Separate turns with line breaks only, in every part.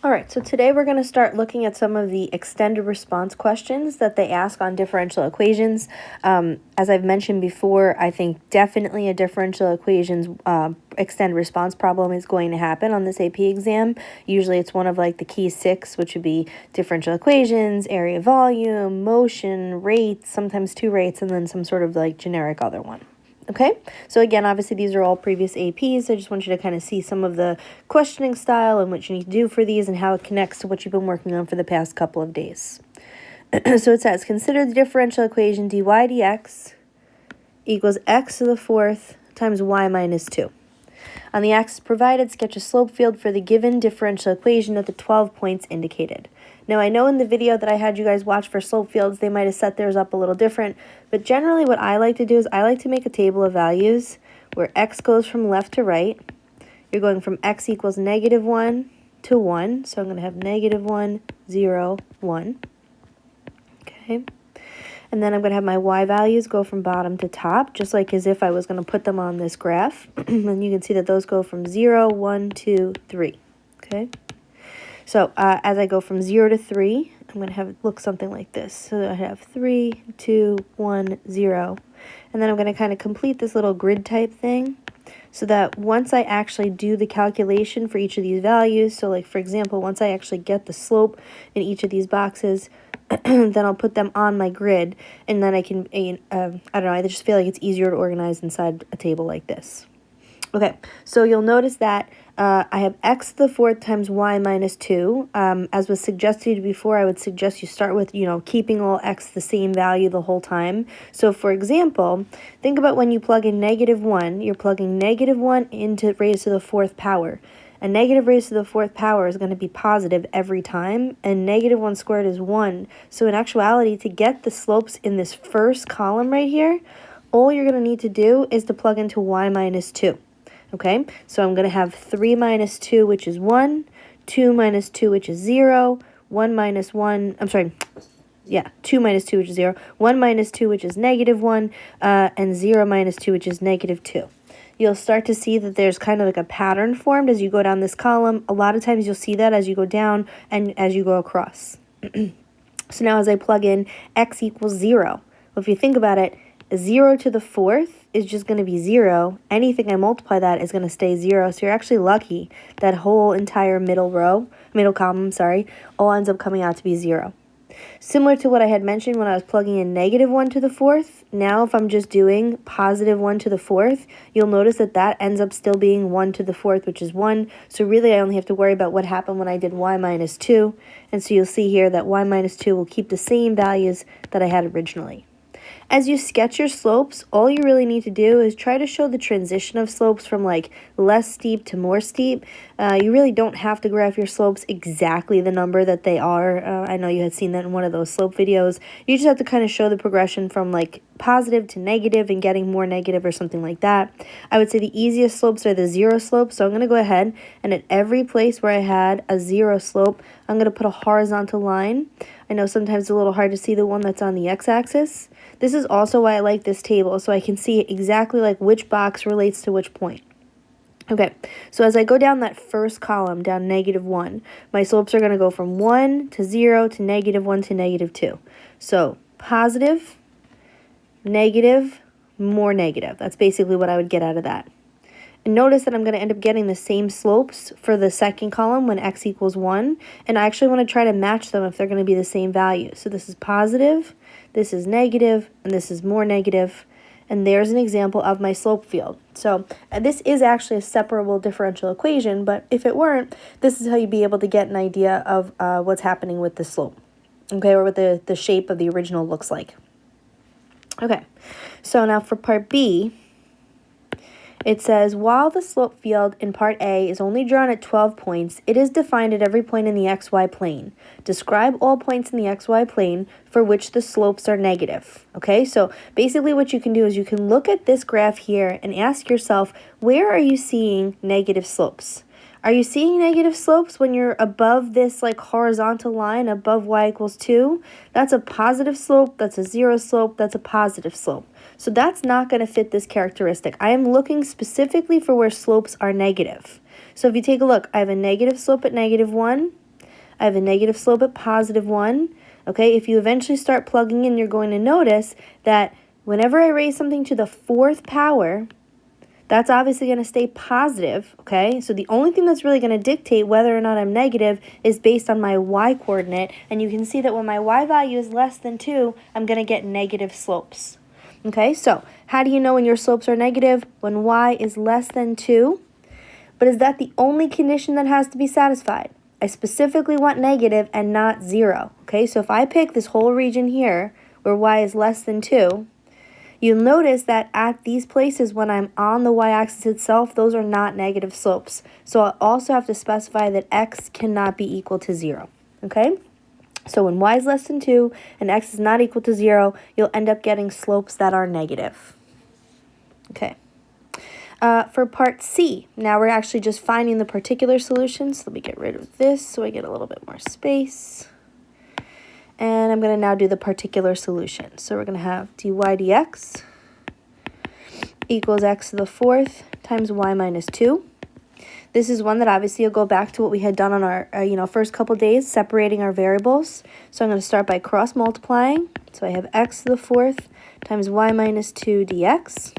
All right, so today we're going to start looking at some of the extended response questions that they ask on differential equations. As I've mentioned before, I think definitely a differential equations extended response problem is going to happen on this AP exam. Usually it's one of like the key 6, which would be differential equations, area volume, motion, rates, sometimes 2 rates, and then some sort of like generic other one. Okay, so again, obviously these are all previous APs. I just want you to kind of see some of the questioning style and what you need to do for these and how it connects to what you've been working on for the past couple of days. So it says, consider the differential equation dy dx equals x to the 4th times y minus 2. On the axis provided, sketch a slope field for the given differential equation at the 12 points indicated. Now, I know in the video that I had you guys watch for slope fields, they might have set theirs up a little different, but generally what I like to do is I like to make a table of values where x goes from left to right. You're going from x equals -1 to 1, so I'm going to have -1, 0, 1. Okay. And then I'm going to have my y values go from bottom to top, just like as if I was going to put them on this graph. And you can see that those go from 0, 1, 2, 3. Okay. So as I go from 0 to 3, I'm going to have it look something like this. So I have 3, 2, 1, 0. And then I'm going to kind of complete this little grid type thing so that once I actually do the calculation for each of these values, so like for example, once I actually get the slope in each of these boxes, then I'll put them on my grid, and then I can, I don't know, I just feel like it's easier to organize inside a table like this. Okay, so you'll notice that I have x to the 4th times y minus 2. As was suggested before, I would suggest you start with, keeping all x the same value the whole time. So for example, think about when you plug in -1, you're plugging -1 into raised to the 4th power. A negative raised to the 4th power is going to be positive every time, and -1 squared is 1. So in actuality, to get the slopes in this first column right here, all you're going to need to do is to plug into y minus 2. Okay, so I'm going to have 3 minus 2, which is 1, 2 minus 2, which is 0, 1 minus 1, 2 minus 2, which is 0, 1 minus 2, which is -1, and 0 minus 2, which is -2. You'll start to see that there's kind of like a pattern formed as you go down this column. A lot of times you'll see that as you go down and as you go across. So now as I plug in x equals 0, well, if you think about it, 0 to the 4th is just going to be 0. Anything I multiply that is going to stay 0. So you're actually lucky that whole entire middle column, all ends up coming out to be 0. Similar to what I had mentioned when I was plugging in -1 to the 4th, now if I'm just doing +1 to the 4th, you'll notice that that ends up still being 1 to the 4th, which is 1. So really I only have to worry about what happened when I did y minus 2. And so you'll see here that y minus 2 will keep the same values that I had originally. As you sketch your slopes, all you really need to do is try to show the transition of slopes from like less steep to more steep. You really don't have to graph your slopes exactly the number that they are. I know you had seen that in one of those slope videos. You just have to kind of show the progression from like positive to negative and getting more negative or something like that. I would say the easiest slopes are the 0 slopes. So I'm going to go ahead and at every place where I had a 0 slope, I'm going to put a horizontal line. I know sometimes it's a little hard to see the one that's on the x-axis. This is also why I like this table, so I can see exactly like which box relates to which point. Okay, so as I go down that first column, down -1, my slopes are going to go from 1 to 0 to -1 to -2. So positive, negative, more negative. That's basically what I would get out of that. And notice that I'm going to end up getting the same slopes for the second column when x equals 1. And I actually want to try to match them if they're going to be the same value. So this is positive, this is negative, and this is more negative. And there's an example of my slope field. So this is actually a separable differential equation, but if it weren't, this is how you'd be able to get an idea of what's happening with the slope, okay, or what the shape of the original looks like. Okay, so now for part B, it says, while the slope field in part A is only drawn at 12 points, it is defined at every point in the xy plane. Describe all points in the xy plane for which the slopes are negative. Okay, so basically what you can do is you can look at this graph here and ask yourself, where are you seeing negative slopes? Are you seeing negative slopes when you're above this like horizontal line above y equals 2? That's a positive slope, that's a 0 slope, that's a positive slope. So that's not going to fit this characteristic. I am looking specifically for where slopes are negative. So if you take a look, I have a negative slope at -1, I have a negative slope at +1. Okay, if you eventually start plugging in, you're going to notice that whenever I raise something to the 4th power, that's obviously going to stay positive, okay? So the only thing that's really going to dictate whether or not I'm negative is based on my y-coordinate, and you can see that when my y value is less than 2, I'm going to get negative slopes. Okay, so how do you know when your slopes are negative? When y is less than 2. But is that the only condition that has to be satisfied? I specifically want negative and not 0. Okay, so if I pick this whole region here where y is less than 2, you'll notice that at these places when I'm on the y-axis itself, those are not negative slopes. So I'll also have to specify that x cannot be equal to 0. Okay? So when y is less than 2 and x is not equal to 0, you'll end up getting slopes that are negative. Okay. For part C, now we're actually just finding the particular solution. So let me get rid of this so I get a little bit more space. And I'm going to now do the particular solution. So we're going to have dy dx equals x to the 4th times y minus 2. This is one that obviously will go back to what we had done on our first couple days, separating our variables. So I'm going to start by cross multiplying. So I have x to the 4th times y minus 2 dx.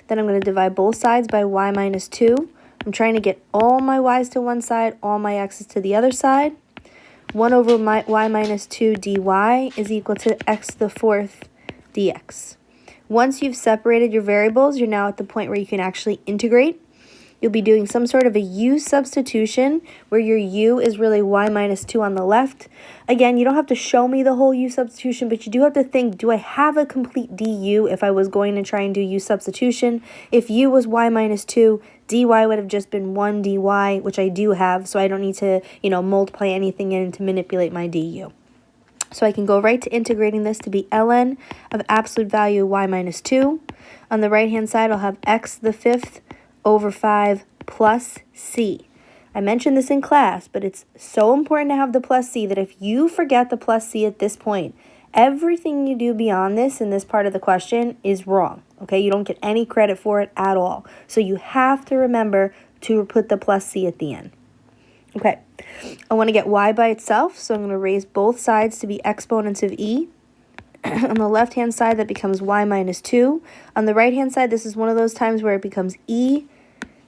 Then I'm going to divide both sides by y minus 2. I'm trying to get all my y's to one side, all my x's to the other side. 1 over y minus 2 dy is equal to x to the 4th dx. Once you've separated your variables, you're now at the point where you can actually integrate. You'll be doing some sort of a u substitution where your u is really y minus 2 on the left. Again, you don't have to show me the whole u substitution, but you do have to think, do I have a complete du if I was going to try and do u substitution? If u was y minus 2, dy would have just been 1 dy, which I do have, so I don't need to, multiply anything in to manipulate my du. So I can go right to integrating this to be ln of absolute value y minus 2. On the right-hand side, I'll have x to the 5th over 5 plus c. I mentioned this in class, but it's so important to have the plus c that if you forget the plus c at this point, everything you do beyond this in this part of the question is wrong. Okay, you don't get any credit for it at all. So you have to remember to put the plus c at the end. Okay, I want to get y by itself, so I'm going to raise both sides to be exponents of e. On the left-hand side, that becomes y minus 2. On the right-hand side, this is one of those times where it becomes e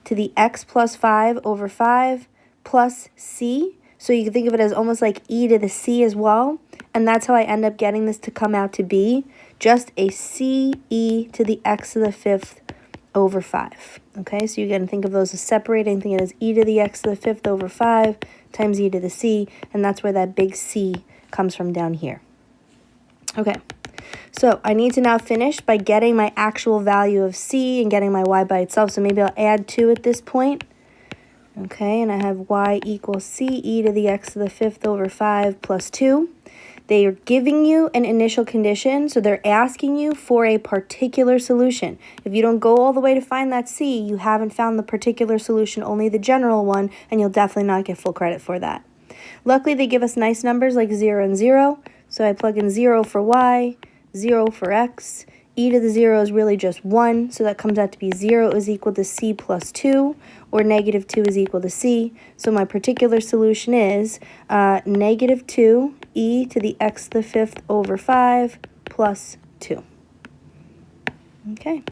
to the x plus 5 over 5 plus c. So you can think of it as almost like e to the c as well. And that's how I end up getting this to come out to be just a c e to the x to the 5th over 5. Okay, so you can think of those as separating. Think of it as e to the x to the 5th over 5 times e to the c. And that's where that big c comes from down here. Okay, so I need to now finish by getting my actual value of c and getting my y by itself. So maybe I'll add 2 at this point. Okay, and I have y equals c e to the x to the 5th over 5 plus 2. They are giving you an initial condition, so they're asking you for a particular solution. If you don't go all the way to find that c, you haven't found the particular solution, only the general one, and you'll definitely not get full credit for that. Luckily, they give us nice numbers like 0 and 0. So I plug in 0 for y, 0 for x. E to the 0 is really just 1, so that comes out to be 0 is equal to c plus 2, or negative 2 is equal to c. So my particular solution is negative 2 e to the x to the 5th over 5 plus 2. Okay.